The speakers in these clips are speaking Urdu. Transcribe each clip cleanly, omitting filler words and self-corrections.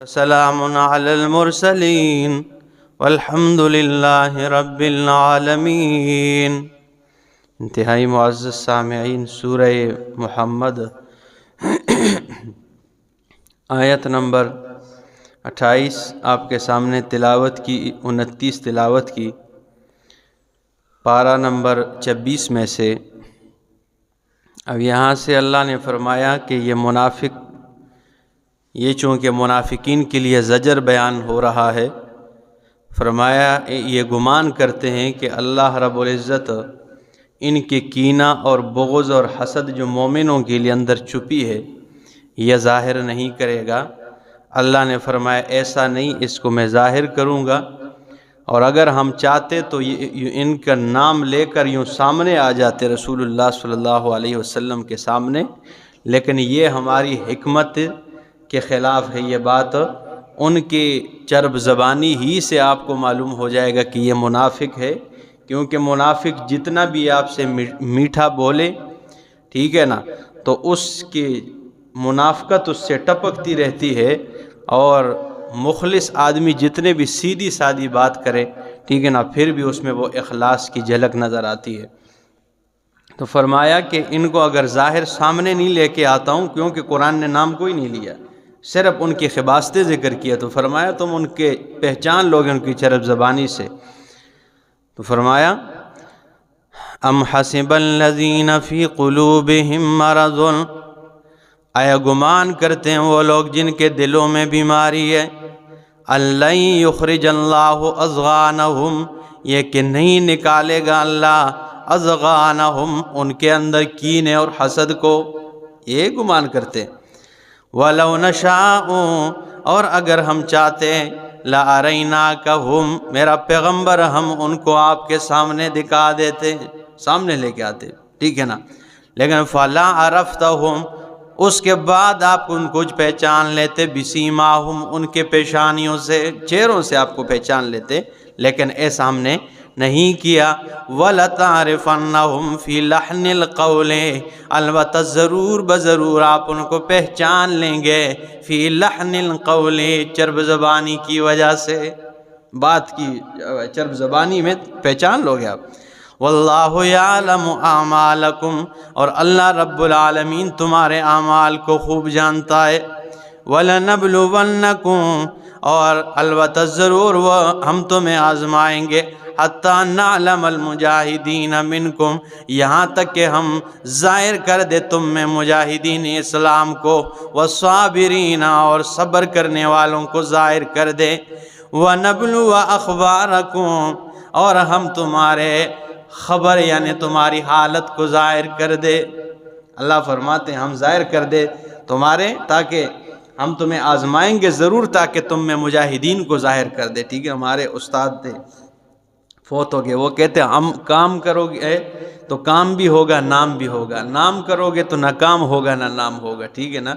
سلام علی المرسلین والحمد للہ رب العالمین۔ انتہائی معزز سامعین، سورہ محمد آیت نمبر 28 آپ کے سامنے تلاوت کی، 29 تلاوت کی، پارہ نمبر 26 میں سے۔ اب یہاں سے اللہ نے فرمایا کہ یہ چونکہ منافقین کے لیے زجر بیان ہو رہا ہے، فرمایا یہ گمان کرتے ہیں کہ اللہ رب العزت ان کے کینہ اور بغض اور حسد جو مومنوں کے لیے اندر چھپی ہے یہ ظاہر نہیں کرے گا۔ اللہ نے فرمایا ایسا نہیں، اس کو میں ظاہر کروں گا، اور اگر ہم چاہتے تو ان کا نام لے کر یوں سامنے آ جاتے رسول اللہ صلی اللہ علیہ وسلم کے سامنے، لیکن یہ ہماری حکمت کے خلاف ہے۔ یہ بات ان کی چرب زبانی ہی سے آپ کو معلوم ہو جائے گا کہ یہ منافق ہے، کیونکہ منافق جتنا بھی آپ سے میٹھا بولے، ٹھیک ہے نا، تو اس کی منافقت اس سے ٹپکتی رہتی ہے، اور مخلص آدمی جتنے بھی سیدھی سادی بات کرے، ٹھیک ہے نا، پھر بھی اس میں وہ اخلاص کی جھلک نظر آتی ہے۔ تو فرمایا کہ ان کو اگر ظاہر سامنے نہیں لے کے آتا ہوں، کیونکہ قرآن نے نام کوئی نہیں لیا، صرف ان کی خباستیں ذکر کیا، تو فرمایا تم ان کے پہچان لوگے ان کی چرب زبانی سے۔ تو فرمایا ام حسب الذین فی قلوبہم مرض، آیا گمان کرتے ہیں وہ لوگ جن کے دلوں میں بیماری ہے، لن یخرج اللہ اضغانہم، یہ کہ نہیں نکالے گا اللہ اضغانہم، ان کے اندر کینے اور حسد کو، یہ گمان کرتے ہیں۔ وَلَوْ نَشَاءُ، اور اگر ہم چاہتے لَأَرَيْنَاكَهُمْ، میرا پیغمبر ہم ان کو آپ کے سامنے دکھا دیتے، سامنے لے کے آتے، ٹھیک ہے نا، لیکن فَلَا عَرَفْتَهُمْ، اس کے بعد آپ ان کو پہچان لیتے، بِسِيمَاهُمْ، ان کے پیشانیوں سے، چہروں سے آپ کو پہچان لیتے، لیکن ایسا ہم نے نہیں کیا۔ وَلَتَعْرِفَنَّهُمْ فِي لَحْنِ الْقَوْلِ، البتہ ضرور بضرور آپ ان کو پہچان لیں گے، فی لحن القول، چرب زبانی کی وجہ سے، بات کی چرب زبانی میں پہچان لوگے آپ۔ واللہ یعلم اعمالکم، اور اللہ رب العالمین تمہارے اعمال کو خوب جانتا ہے۔ وَلَنَبْلُوَنَّكُمْ، اور البتہ ضرور ہم تمہیں آزمائیں گے، حَتَّى نَعْلَمَ الْمُجَاہِدِينَ مِنْكُمْ، یہاں تک کہ ہم ظاہر کر دے تم میں مجاہدین اسلام کو، وَالصَّابِرِينَ، اور صبر کرنے والوں کو ظاہر کر دے، وَنَبْلُوَ أَخْبَارَكُمْ، اور ہم تمہارے خبر یعنی تمہاری حالت کو ظاہر کر دے۔ اللہ فرماتے ہیں ہم ظاہر کر دے تمہارے، تاکہ ہم تمہیں آزمائیں گے ضرور، تاکہ تم میں مجاہدین کو ظاہر کر دے، ٹھیک ہے۔ ہمارے استاد تھے، فوت ہو گئے، وہ کہتے ہیں ہم کام کرو گے تو کام بھی ہوگا، نام بھی ہوگا، نام کرو گے تو نہ کام ہوگا نہ نام ہوگا، ٹھیک ہے نا۔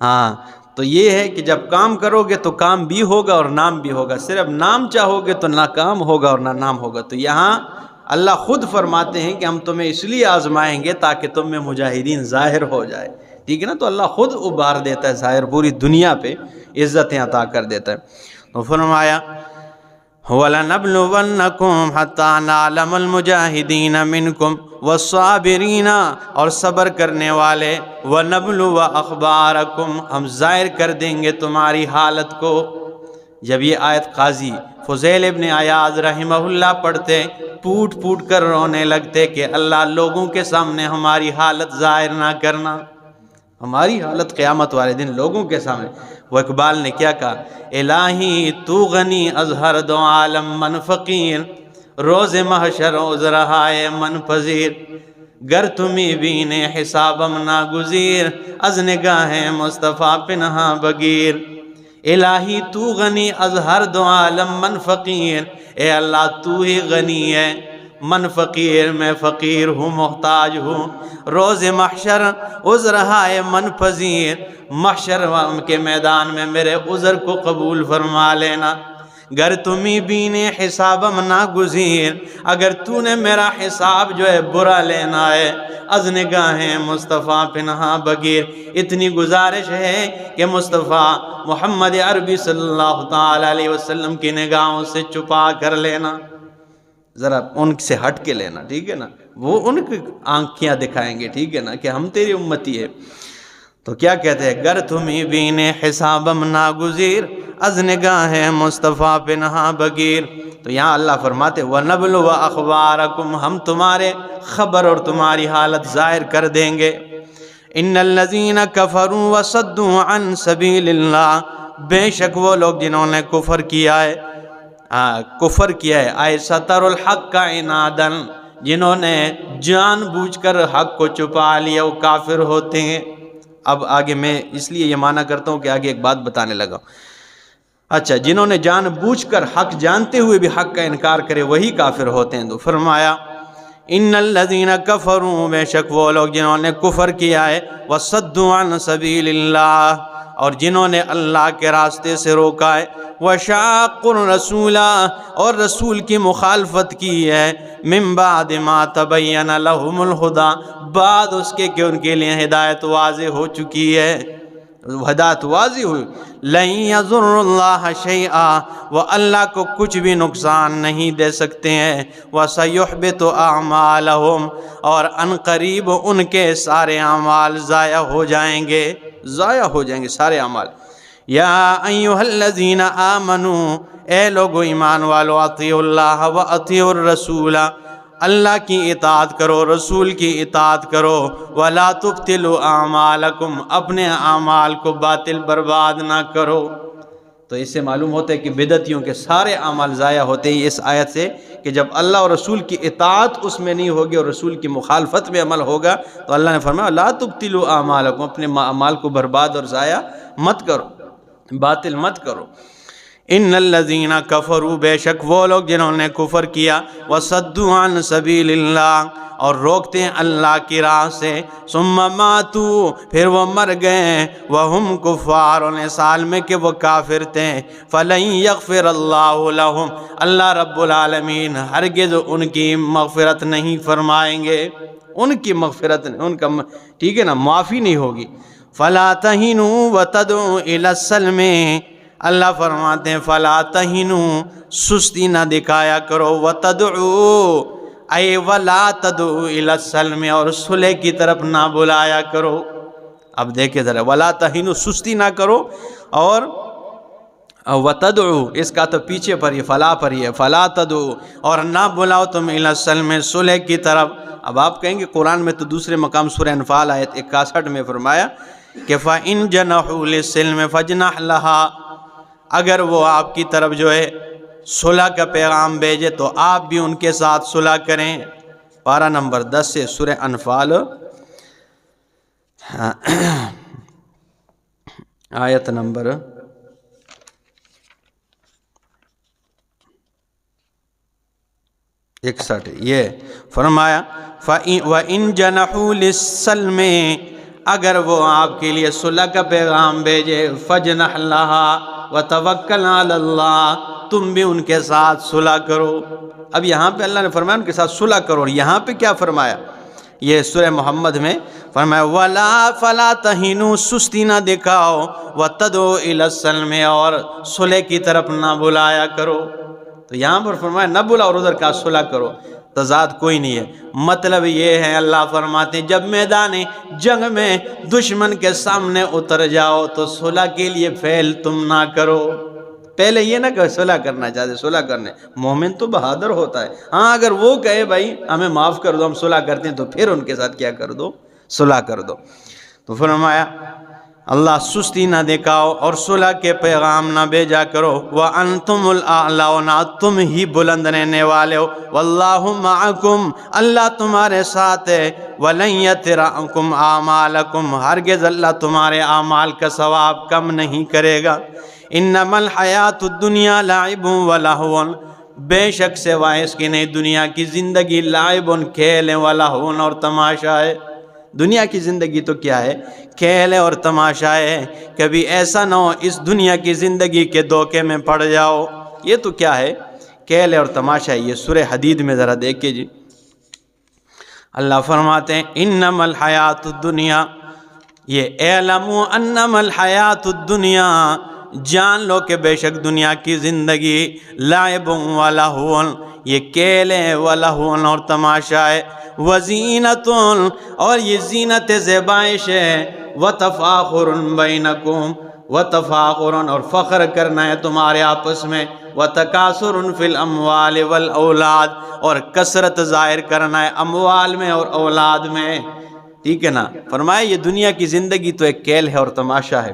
ہاں، تو یہ ہے کہ جب کام کرو گے تو کام بھی ہوگا اور نام بھی ہوگا، صرف نام چاہو گے تو نہ کام ہوگا اور نہ نام ہوگا۔ تو یہاں اللہ خود فرماتے ہیں کہ ہم تمہیں اس لیے آزمائیں گے تاکہ تم میں مجاہدین ظاہر ہو جائے، ٹھیک ہے نا۔ تو اللہ خود ابھار دیتا ہے ظاہر، پوری دنیا پہ عزتیں عطا کر دیتا ہے۔ تو فرمایا وَلَنَبْلُوَنَّكُمْ حَتَّى نَعْلَمَ الْمُجَاهِدِينَ مِنْكُمْ وَالصَّابِرِينَ، اور صبر کرنے والے، وَنَبْلُوَ أَخْبَارَكُمْ، ہم ظاہر کر دیں گے تمہاری حالت کو۔ جب یہ آیت قاضی فضیل ابن عیاض رحمہ اللہ پڑھتے، پوٹ پوٹ کر رونے لگتے کہ اللہ لوگوں کے سامنے ہماری حالت ظاہر نہ کرنا، ہماری حالت قیامت والے دن لوگوں کے سامنے۔ وہ اقبال نے کیا کہا، الہی تو غنی از ہر دو عالم من فقیر، روز محشر عذرہائے من پذیر، گر تمہیں بینے حسابم ناگزیر، از نگاہ مصطفیٰ پنہا بگیر۔ الہی تو غنی از ہر دو عالم من فقیر، اے اللہ تو ہی غنی ہے، من فقیر میں فقیر ہوں، محتاج ہوں، روز محشر عذرہائے من پذیر، محشر کے میدان میں میرے عذر کو قبول فرما لینا۔ گر تمہیں بینے حسابم ناگزیر، اگر تو نے میرا حساب جو ہے برا لینا ہے، از نگاہیں مصطفیٰ پنہا بغیر، اتنی گزارش ہے کہ مصطفیٰ محمد عربی صلی اللہ تعالیٰ علیہ وسلم کی نگاہوں سے چھپا کر لینا، ذرا ان سے ہٹ کے لینا، ٹھیک ہے نا، وہ ان کی آنکھیاں دکھائیں گے، ٹھیک ہے نا، کہ ہم تیری امتی ہے۔ تو کیا کہتے ہیں، گر تمہیں بینے حسابم ناگزیر، از نگاہ مصطفیٰ پنہا بغیر۔ تو یہاں اللہ فرماتے وَنَبْلُوَ أَخْبَارَكُمْ، ہم تمہارے خبر اور تمہاری حالت ظاہر کر دیں گے۔ إِنَّ الَّذِينَ كَفَرُوا وَصَدُّوا عَن سَبِيلِ اللَّهِ، بے شک وہ لوگ جنہوں نے کفر کیا ہے، آئے سَتَرُ الْحَقَّ عِنَادًا، جنہوں نے جان بوجھ کر حق کو چھپا لیا، وہ کافر ہوتے ہیں۔ اب آگے میں اس لیے یہ معنی کرتا ہوں کہ آگے ایک بات بتانے لگا۔ اچھا، جنہوں نے جان بوجھ کر حق جانتے ہوئے بھی حق کا انکار کرے وہی کافر ہوتے ہیں۔ تو فرمایا ان الذین کفروا، بے شک وہ لوگ جنہوں نے کفر کیا ہے، وصدوا عن سبیل اللہ، اور جنہوں نے اللہ کے راستے سے روکا ہے، وشاقوا الرسول، اور رسول کی مخالفت کی ہے، من بعد ما تبین لهم الہدی، بعد اس کے کہ ان کے لیے ہدایت واضح ہو چکی ہے، ہدایت واضح ہوئی۔ لن یضر اللہ شیئا، وہ اللہ کو کچھ بھی نقصان نہیں دے سکتے ہیں، وسیحبط اعمالہم، اور ان قریب ان کے سارے اعمال ضائع ہو جائیں گے، ضائع ہو جائیں گے سارے اعمال۔ یا ایھا الذین آمنوا، اے لوگو ایمان والو، اطیعوا اللہ و اطیعوا الرسول، اللہ کی اطاعت کرو، رسول کی اطاعت کرو، وَلَا تُبْتِلُوا أَعْمَالَكُمْ، اپنے اعمال کو باطل برباد نہ کرو۔ تو اس سے معلوم ہوتا ہے کہ بدعتیوں کے سارے اعمال ضائع ہوتے ہیں اس آیت سے، کہ جب اللہ اور رسول کی اطاعت اس میں نہیں ہوگی اور رسول کی مخالفت میں عمل ہوگا تو اللہ نے فرمایا لَا تُبْتِلُوا أَعْمَالَكُمْ، اپنے اعمال کو برباد اور ضائع مت کرو، باطل مت کرو۔ ان الذین کفروا، بے شک وہ لوگ جنہوں نے کفر کیا، وصدوا عن سبیل اللہ، اور روکتے ہیں اللہ کی راہ سے، ثم ماتوا، پھر وہ مر گئے، وہم کفار، اس حال میں کہ وہ کافر تھے، فلن یغفر اللہ لہم، اللہ رب العالمین ہرگز ان کی مغفرت نہیں فرمائیں گے، ان کی مغفرت ان کا ٹھیک ہے نا معافی نہیں ہوگی۔ فلا تہنوا وتدعوا الی السلم، اللہ فرماتے ہیں فلا تہنوا، سستی نہ دکھایا کرو، وتدعوا اے ولا تدعوا الی السلم، اور صلح کی طرف نہ بلایا کرو۔ اب دیکھیں ذرا، ولا تہنوا، سستی نہ کرو، اور وتدعوا اس کا تو پیچھے پر یہ فلا پر یہ، فلا تدعوا، اور نہ بلاؤ تم الی السلم، صلح کی طرف۔ اب آپ کہیں گے قرآن میں تو دوسرے مقام سورہ انفال آیت 61 میں فرمایا کہ فَإِن جَنَحُوا لِلسِّلْمِ فَاجْنَحْ لَهَا، اگر وہ آپ کی طرف جو ہے صلح کا پیغام بھیجے تو آپ بھی ان کے ساتھ صلح کریں۔ پارہ نمبر 10 سے سورہ انفال، آیت نمبر 61، یہ فرمایا وَإِن جَنَحُوا لِلسَّلْمِ، اگر وہ آپ کے لیے صلح کا پیغام بھیجے، فَاجْنَحْ لَهَا وَتَوَكَّلْ عَلَى اللَّهِ، تم بھی ان کے ساتھ صلح کرو۔ اب یہاں پہ اللہ نے فرمایا ان کے ساتھ صلح کرو، اور یہاں پہ کیا فرمایا، یہ سورہ محمد میں فرمایا وَلَا فَلَا تَهِنُوا، سستی نہ دکھاؤ، وَتَدْعُوا إِلَى السَّلْمِ، اور صلح کی طرف نہ بلایا کرو۔ تو یہاں پر فرمایا نہ بلاؤ اور ادھر کا صلح کرو، تضاد کوئی نہیں ہے۔ مطلب یہ ہے اللہ فرماتے ہیں جب میدان جنگ میں دشمن کے سامنے اتر جاؤ تو صلح کے لیے فعل تم نہ کرو، پہلے یہ نہ کہ صلح کرنا چاہتے، صلح کرنے، مومن تو بہادر ہوتا ہے، ہاں اگر وہ کہے بھائی ہمیں معاف کر دو ہم صلح کرتے ہیں تو پھر ان کے ساتھ کیا کر دو، صلح کر دو۔ تو فرمایا اللہ سستی نہ دکھاؤ اور صلح کے پیغام نہ بھیجا کرو، وَأَنْتُمُ الْأَعْلَوْنَ، تم ہی بلند رہنے والے ہو، وَاللَّهُ مَعَكُمْ، اللہ تمہارے ساتھ ہے، وَلَنْ يَتِرَكُمْ أَعْمَالَكُمْ، ہرگز اللہ تمہارے اعمال کا ثواب کم نہیں کرے گا۔ إِنَّمَا الْحَيَاةُ الدُّنْيَا لَعِبٌ وَلَهْوٌ، بے شک سوائے اس کی نہیں دنیا کی زندگی لعب، کھیل ہے، وَلَهْوٌ، اور تماشا ہے۔ دنیا کی زندگی تو کیا ہے، کھیل ہے اور تماشا ہے۔ کبھی ایسا نہ ہو اس دنیا کی زندگی کے دھوکے میں پڑ جاؤ یہ تو کیا ہے؟ کھیل ہے اور تماشا ہے۔ یہ سورہ حدید میں ذرا دیکھیں جی، اللہ فرماتے ہیں انما الحیات الدنیا، یہ اعلموا انما الحیات الدنیا، جان لو کہ بے شک دنیا کی زندگی لعب و لہو، یہ کھیل ہے، و لہو اور تماشا ہے، وزینت اور یہ زینت زیبائش ہے، وتفاخر بینکم، وتفاخر اور فخر کرنا ہے تمہارے آپس میں، وتکاثر فی الاموال والاولاد اور کثرت ظاہر کرنا ہے اموال میں اور اولاد میں، ٹھیک ہے نا۔ فرمایا یہ دنیا کی زندگی تو ایک کھیل ہے اور تماشا ہے۔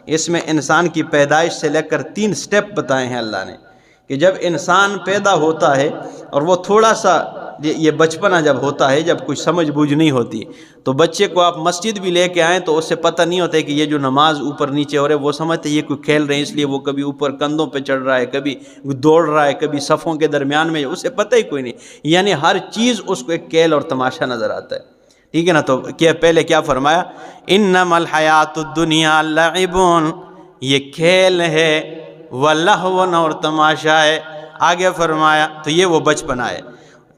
اس میں انسان کی پیدائش سے لے کر 3 سٹیپ بتائے ہیں اللہ نے، کہ جب انسان پیدا ہوتا ہے اور وہ تھوڑا سا یہ بچپنا جب ہوتا ہے، جب کچھ سمجھ بوجھ نہیں ہوتی، تو بچے کو آپ مسجد بھی لے کے آئیں تو اس سے پتہ نہیں ہوتا ہے کہ یہ جو نماز اوپر نیچے ہو رہے، وہ سمجھتے یہ کوئی کھیل رہے ہیں، اس لیے وہ کبھی اوپر کندھوں پہ چڑھ رہا ہے، کبھی دوڑ رہا ہے، کبھی صفوں کے درمیان میں، اسے پتہ ہی کوئی نہیں، یعنی ہر چیز اس کو ایک کھیل اور تماشا نظر آتا ہے، ٹھیک ہے نا۔ تو پہلے کیا فرمایا؟ انما الحیات الدنیا لعب، یہ کھیل ہے، ولہو اور تماشا ہے۔ آگے فرمایا تو یہ وہ بچپنا ہے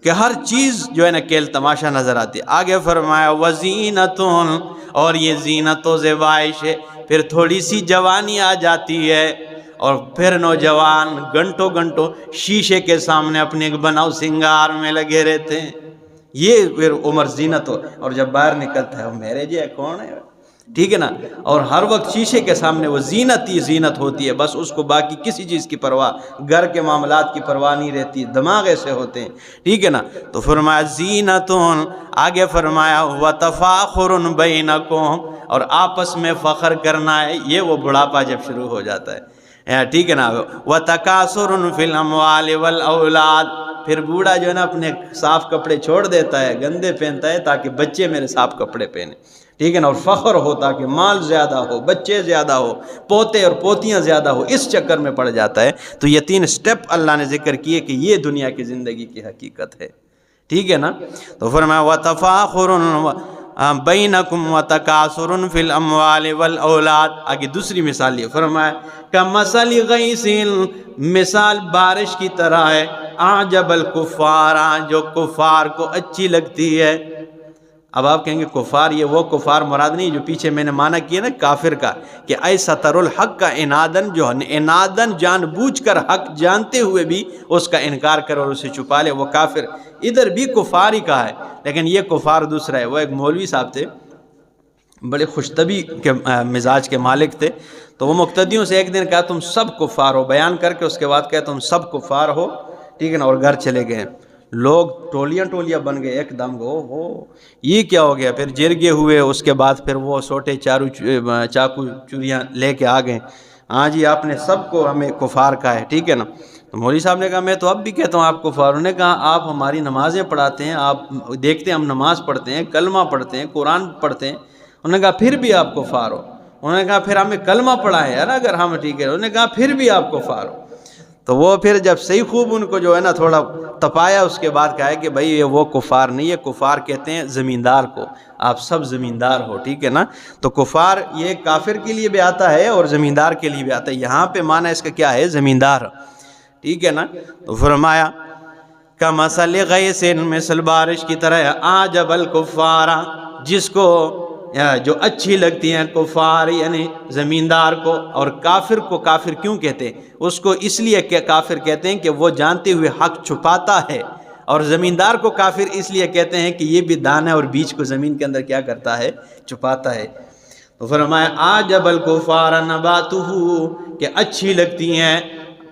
کہ ہر چیز جو ہے نا کھیل تماشا نظر آتی ہے۔ آگے فرمایا وزینت، اور یہ زینت و زیبائش ہے، پھر تھوڑی سی جوانی آ جاتی ہے اور پھر نوجوان گھنٹوں گھنٹوں شیشے کے سامنے اپنے بناؤ سنگار میں لگے رہتے ہیں، یہ پھر عمر زینت ہو، اور جب باہر نکلتا ہے وہ میرے جی کون ہے، ٹھیک ہے نا، اور ہر وقت شیشے کے سامنے وہ زینت ہی زینت ہوتی ہے، بس اس کو باقی کسی چیز کی پرواہ، گھر کے معاملات کی پرواہ نہیں رہتی، دماغ ایسے ہوتے ہیں، ٹھیک ہے نا۔ تو فرمایا زینتون، آگے فرمایا وتفاخر بینکم، اور آپس میں فخر کرنا ہے، یہ وہ بڑھاپا جب شروع ہو جاتا ہے، ٹھیک ہے نا۔ وتکاثر فی الاموال والاولاد، پھر بوڑھا جو ہے نا اپنے صاف کپڑے چھوڑ دیتا ہے، گندے پہنتا ہے تاکہ بچے میرے صاف کپڑے پہنے، ٹھیک ہے نا، اور فخر ہوتا کہ مال زیادہ ہو، بچے زیادہ ہو، پوتے اور پوتیاں زیادہ ہو، اس چکر میں پڑ جاتا ہے۔ تو یہ 3 سٹیپ اللہ نے ذکر کیے کہ یہ دنیا کی زندگی کی حقیقت ہے، ٹھیک ہے نا۔ تو فرمایا وتفاخر بینکم وتکاثر فی الاموال والاولاد۔ آگے دوسری مثال یہ فرمایا کمثل غیث، مثال بارش کی طرح ہے، اعجب الکفار، جو کفار کو اچھی لگتی ہے۔ اب آپ کہیں گے کفار، یہ وہ کفار مراد نہیں جو پیچھے میں نے معنی کیا نا کافر کا، کہ ایسا تر الحق کا انادن، جو انادن جان بوجھ کر حق جانتے ہوئے بھی اس کا انکار کرے اور اسے چھپا لے، وہ کافر۔ ادھر بھی کفار ہی کہا ہے، لیکن یہ کفار دوسرا ہے۔ وہ ایک مولوی صاحب تھے، بڑے خوش طبی کے مزاج کے مالک تھے، تو وہ مقتدیوں سے ایک دن کہا تم سب کفار ہو، بیان کر کے اس کے بعد کہا تم سب کفار ہو، ٹھیک ہے نا، اور گھر چلے گئے۔ لوگ ٹولیاں ٹولیاں بن گئے ایک دم، ہو یہ کیا ہو گیا؟ پھر جرگے ہوئے، اس کے بعد پھر وہ سوٹے چاقو چوریاں لے کے آ گئے، ہاں جی آپ نے سب کو ہمیں کفار کہا ہے، ٹھیک ہے نا۔ تو مولوی صاحب نے کہا میں تو اب بھی کہتا ہوں آپ کفار۔ انہوں نے کہا آپ ہماری نمازیں پڑھاتے ہیں، آپ دیکھتے ہیں ہم نماز پڑھتے ہیں، کلمہ پڑھتے ہیں، قرآن پڑھتے ہیں، انہوں نے کہا پھر بھی آپ کفار ہو۔ انہوں نے کہا پھر ہمیں کلمہ پڑھائیں یار اگر ہم ٹھیک ہے، انہوں نے کہا پھر بھی آپ کفار ہو۔ تو وہ پھر جب صحیح خوب ان کو جو ہے نا تھوڑا تپایا، اس کے بعد کہا ہے کہ بھائی یہ وہ کفار نہیں ہے، کفار کہتے ہیں زمیندار کو، آپ سب زمیندار ہو، ٹھیک ہے نا۔ تو کفار یہ کافر کے لیے بھی آتا ہے اور زمیندار کے لیے بھی آتا ہے، یہاں پہ معنی اس کا کیا ہے؟ زمیندار، ٹھیک ہے نا۔ تو فرمایا کمثل غیث، مثل بارش کی طرح، اعجب الکفار، جس کو جو اچھی لگتی ہیں کفار یعنی زمیندار کو، اور کافر کو کافر کیوں کہتے ہیں؟ اس کو اس لیے کہ کافر کہتے ہیں کہ وہ جانتے ہوئے حق چھپاتا ہے، اور زمیندار کو کافر اس لیے کہتے ہیں کہ یہ بھی دانے اور بیج کو زمین کے اندر کیا کرتا ہے؟ چھپاتا ہے۔ تو فرمایا اعجب الکفار نباتہ، کہ اچھی لگتی ہیں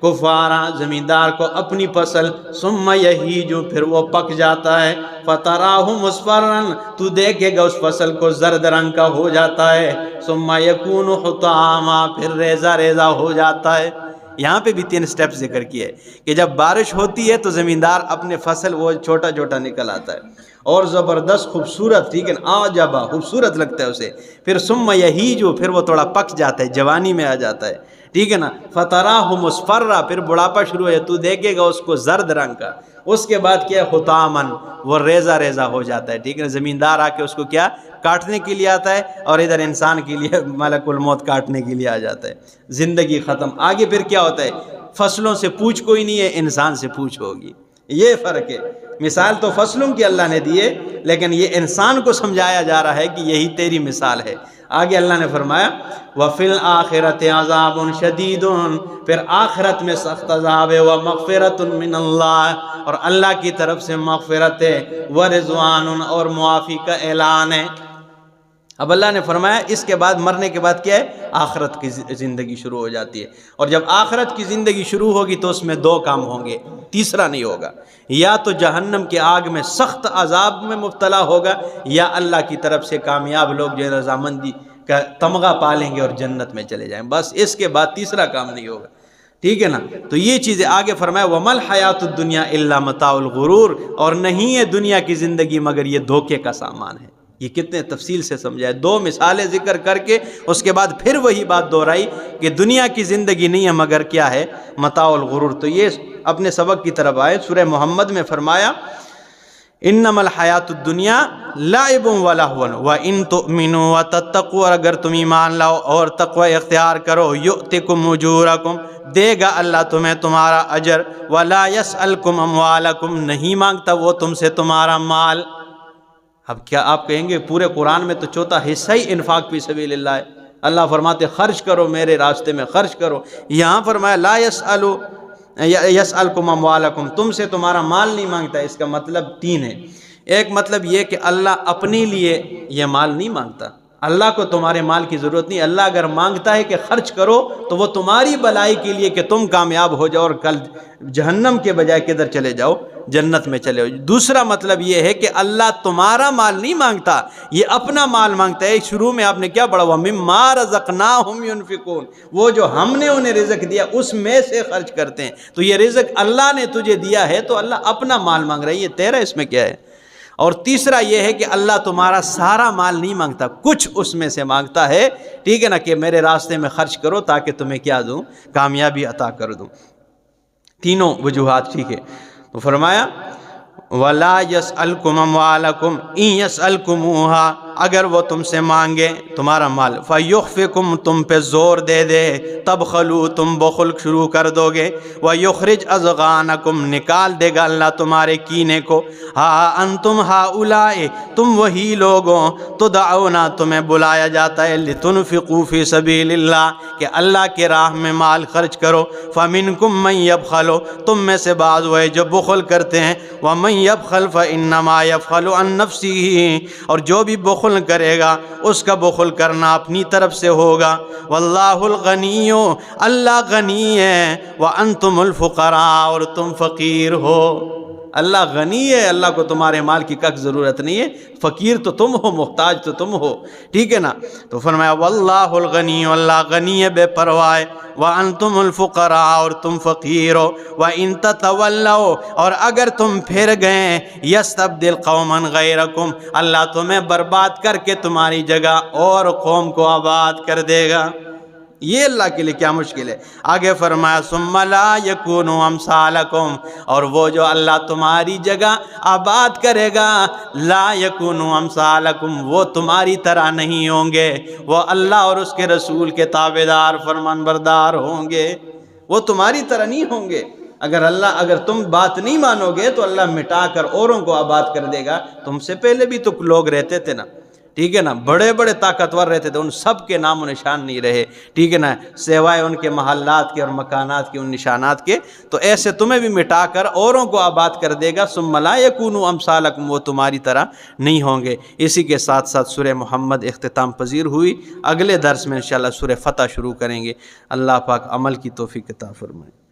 کفارا زمیندار کو اپنی فصل، ثم یہیج، پھر وہ پک جاتا ہے، فتراہ مصفرا، تو دیکھے گا اس فصل کو زرد رنگ کا ہو جاتا ہے، ثم یکون حطاما، پھر ریزہ ریزہ ہو جاتا ہے۔ یہاں پہ بھی 3 سٹیپ ذکر کیے کہ جب بارش ہوتی ہے تو زمیندار اپنے فصل وہ چھوٹا چھوٹا نکل آتا ہے اور زبردست خوبصورت، ٹھیک ہے نا، آجابہ خوبصورت لگتا ہے اسے، پھر ثم یہیج، پھر وہ تھوڑا پک جاتا ہے، جوانی میں آ جاتا ہے، ٹھیک ہے نا، فتراہ مصفرا، پھر بڑھاپا شروع ہے، تو دیکھے گا اس کو زرد رنگ کا، اس کے بعد کیا ہے؟ حطامن، وہ ریزہ ریزہ ہو جاتا ہے، ٹھیک ہے نا۔ زمیندار آ کے اس کو کیا کاٹنے کے لیے آتا ہے، اور ادھر انسان کے لیے ملک الموت کاٹنے کے لیے آ جاتا ہے، زندگی ختم۔ آگے پھر کیا ہوتا ہے؟ فصلوں سے پوچھ کوئی نہیں ہے، انسان سے پوچھ ہوگی، یہ فرق ہے۔ مثال تو فصلوں کی اللہ نے دی ہے، لیکن یہ انسان کو سمجھایا جا رہا ہے کہ یہی تیری مثال ہے۔ آگے اللہ نے فرمایا وَفِي الْآخِرَةِ عَذَابٌ شَدِيدٌ، پھر آخرت میں سخت عذاب ہے، وَمَغْفِرَةٌ مِّنَ اللَّهِ، اور اللہ کی طرف سے مغفرت ہے، وَرِضْوَانٌ، اور معافی کا اعلان ہے۔ اب اللہ نے فرمایا اس کے بعد مرنے کے بعد کیا ہے؟ آخرت کی زندگی شروع ہو جاتی ہے، اور جب آخرت کی زندگی شروع ہوگی تو اس میں دو کام ہوں گے، تیسرا نہیں ہوگا۔ یا تو جہنم کی آگ میں سخت عذاب میں مبتلا ہوگا، یا اللہ کی طرف سے کامیاب لوگ جو رضامندی کا تمغہ پالیں گے اور جنت میں چلے جائیں، بس اس کے بعد تیسرا کام نہیں ہوگا، ٹھیک ہے نا؟ تو یہ چیزیں آگے فرمایا وَمَا الْحَيَاةُ الدُّنْيَا إِلَّا مَتَاعُ الْغُرُورِ، اور نہیں ہے دنیا کی زندگی مگر یہ دھوکے کا سامان ہے۔ یہ کتنے تفصیل سے سمجھا ہے، دو مثالیں ذکر کر کے اس کے بعد پھر وہی بات دہرائی کہ دنیا کی زندگی نہیں ہے مگر کیا ہے؟ متاع الغرور۔ تو یہ اپنے سبق کی طرف آئے، سورہ محمد میں فرمایا انما الحیات الدنیا لعب و لہو وان تؤمنوا وتتقوا، اور اگر تم ایمان لاؤ اور تقوی اختیار کرو، یؤتکم اجورکم، دے گا اللہ تمہیں تمہارا اجر، ولا یسألکم اموالکم، نہیں مانگتا وہ تم سے تمہارا مال۔ اب کیا آپ کہیں گے پورے قرآن میں تو چوتھا حصہ ہی انفاق فی سبیل اللہ ہے، اللہ فرماتے خرچ کرو میرے راستے میں خرچ کرو، یہاں فرمایا لا یسألکم اموالکم، تم سے تمہارا مال نہیں مانگتا۔ اس کا مطلب تین ہے، ایک مطلب یہ کہ اللہ اپنے لیے یہ مال نہیں مانگتا، اللہ کو تمہارے مال کی ضرورت نہیں، اللہ اگر مانگتا ہے کہ خرچ کرو تو وہ تمہاری بھلائی کے لیے کہ تم کامیاب ہو جاؤ اور کل جہنم کے بجائے کدھر چلے جاؤ؟ جنت میں چلے جاؤ۔ دوسرا مطلب یہ ہے کہ اللہ تمہارا مال نہیں مانگتا، یہ اپنا مال مانگتا ہے۔ شروع میں آپ نے کیا پڑھا؟ وَمِمَّا رَزَقْنَاهُمْ يُنْفِقُونَ، وہ جو ہم نے انہیں رزق دیا اس میں سے خرچ کرتے ہیں۔ تو یہ رزق اللہ نے تجھے دیا ہے تو اللہ اپنا مال مانگ رہا ہے، یہ تیرا اس میں کیا ہے؟ اور تیسرا یہ ہے کہ اللہ تمہارا سارا مال نہیں مانگتا، کچھ اس میں سے مانگتا ہے، ٹھیک ہے نا، کہ میرے راستے میں خرچ کرو تاکہ تمہیں کیا دوں؟ کامیابی عطا کر دوں۔ تینوں وجوہات ٹھیک ہے۔ تو فرمایا وَلَا يَسْأَلْكُمْ أَمْوَالَكُمْ إِن يَسْأَلْكُمُوهَا، اگر وہ تم سے مانگے تمہارا مال، فَيُخْفِكُمْ، تم پہ زور دے دے، تبخلوا، تم بخل شروع کر دو گے، وَيُخْرِجْ أَضْغَانَكُمْ، نکال دے گا اللہ تمہارے کینے کو، ہاں انتم ہؤلاء، تم وہی لوگوں، تدعون، تمہیں بلایا جاتا ہے، لِتُنْفِقُوا فِي سَبِيلِ اللَّهِ، کہ اللہ کے راہ میں مال خرچ کرو، فَمِنْكُمْ مَنْ يَبْخَلُ، تم میں سے بعض وہ ہے جو بخل کرتے ہیں، وَمَنْ يَبْخَلْ فَإِنَّمَا يَبْخَلُ عَنْ نَفْسِهِ، اور جو بھی بخل کرے گا اس کا بخل کرنا اپنی طرف سے ہوگا، وَاللَّهُ الْغَنِيُّ، اللہ غنی ہے، وَأَنْتُمُ الْفُقَرَاءُ، اور تم فقیر ہو۔ اللہ غنی ہے، اللہ کو تمہارے مال کی کک ضرورت نہیں ہے، فقیر تو تم ہو، محتاج تو تم ہو، ٹھیک ہے نا؟ تو فرمایا واللہ الغنی، اللہ غنی ہے، بے پرواہ، وانتم الفقراء، اور تم فقیر ہو، وان تتولوا، اور اگر تم پھر گئے، یستبدل قوما غیرکم، اللہ تمہیں برباد کر کے تمہاری جگہ اور قوم کو آباد کر دے گا۔ یہ اللہ کے لیے کیا مشکل ہے۔ آگے فرمایا ثم لا یکونوا امثالکم، اور وہ جو اللہ تمہاری جگہ آباد کرے گا، لا یکونوا امثالکم، وہ تمہاری طرح نہیں ہوں گے، وہ اللہ اور اس کے رسول کے تابعدار فرمان بردار ہوں گے، وہ تمہاری طرح نہیں ہوں گے۔ اگر تم بات نہیں مانو گے تو اللہ مٹا کر اوروں کو آباد کر دے گا۔ تم سے پہلے بھی تو لوگ رہتے تھے نا، ٹھیک ہے نا، بڑے بڑے طاقتور رہتے تھے، ان سب کے نام و نشان نہیں رہے، ٹھیک ہے نا، سوائے ان کے محلات کے اور مکانات کے، ان نشانات کے۔ تو ایسے تمہیں بھی مٹا کر اوروں کو آباد کر دے گا۔ ثم لا یکونوا امثالکم، وہ تمہاری طرح نہیں ہوں گے۔ اسی کے ساتھ ساتھ سورہ محمد اختتام پذیر ہوئی۔ اگلے درس میں انشاءاللہ سورہ فتح شروع کریں گے۔ اللہ پاک عمل کی توفیق عطا فرمائے۔